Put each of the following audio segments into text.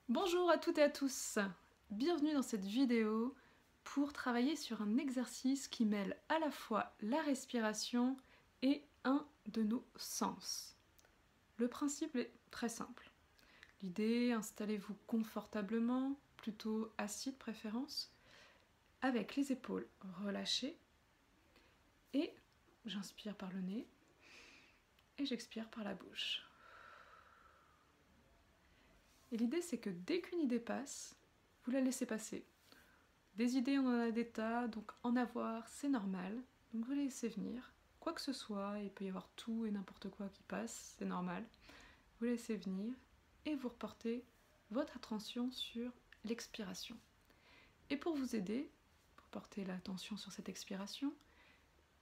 Bonjour à toutes et à tous, bienvenue dans cette vidéo pour travailler sur un exercice qui mêle à la fois la respiration et un de nos sens. Le principe est très simple. L'idée, installez-vous confortablement, plutôt assis de préférence, avec les épaules relâchées et j'inspire par le nez et j'expire par la bouche. Et l'idée, c'est que dès qu'une idée passe, vous la laissez passer. Des idées, on en a des tas, donc en avoir, c'est normal. Donc vous les laissez venir. Quoi que ce soit, il peut y avoir tout et n'importe quoi qui passe, c'est normal. Vous laissez venir et vous reportez votre attention sur l'expiration. Et pour vous aider, pour porter l'attention sur cette expiration,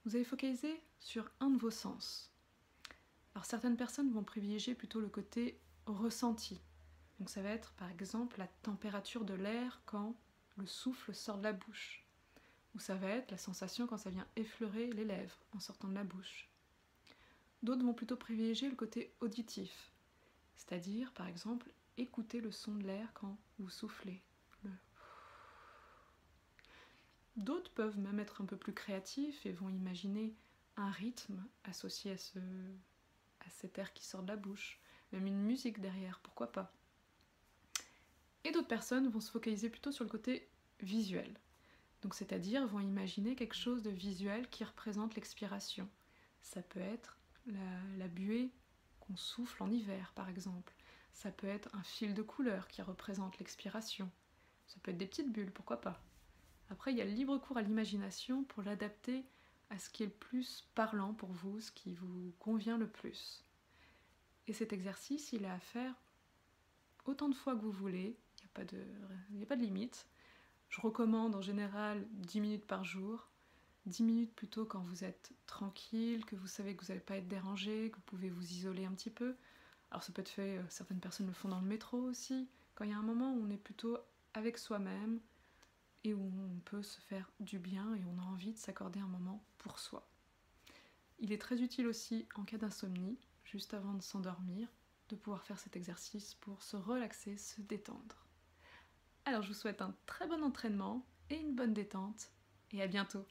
vous allez focaliser sur un de vos sens. Alors certaines personnes vont privilégier plutôt le côté ressenti. Donc ça va être par exemple la température de l'air quand le souffle sort de la bouche. Ou ça va être la sensation quand ça vient effleurer les lèvres en sortant de la bouche. D'autres vont plutôt privilégier le côté auditif, c'est-à-dire par exemple écouter le son de l'air quand vous soufflez. D'autres peuvent même être un peu plus créatifs et vont imaginer un rythme associé à cet air qui sort de la bouche, même une musique derrière, pourquoi pas. Et d'autres personnes vont se focaliser plutôt sur le côté visuel. Donc c'est-à-dire vont imaginer quelque chose de visuel qui représente l'expiration. Ça peut être la buée qu'on souffle en hiver par exemple. Ça peut être un fil de couleur qui représente l'expiration. Ça peut être des petites bulles, pourquoi pas. Après il y a le libre cours à l'imagination pour l'adapter à ce qui est le plus parlant pour vous, ce qui vous convient le plus. Et cet exercice, il est à faire autant de fois que vous voulez, il n'y a pas de limite. Je recommande en général 10 minutes par jour, 10 minutes plutôt quand vous êtes tranquille, que vous savez que vous n'allez pas être dérangé, que vous pouvez vous isoler un petit peu. Alors ça peut être fait, certaines personnes le font dans le métro aussi, quand il y a un moment où on est plutôt avec soi-même et où on peut se faire du bien et on a envie de s'accorder un moment pour soi. Il est très utile aussi en cas d'insomnie, juste avant de s'endormir, de pouvoir faire cet exercice pour se relaxer, se détendre. Alors je vous souhaite un très bon entraînement et une bonne détente, et à bientôt.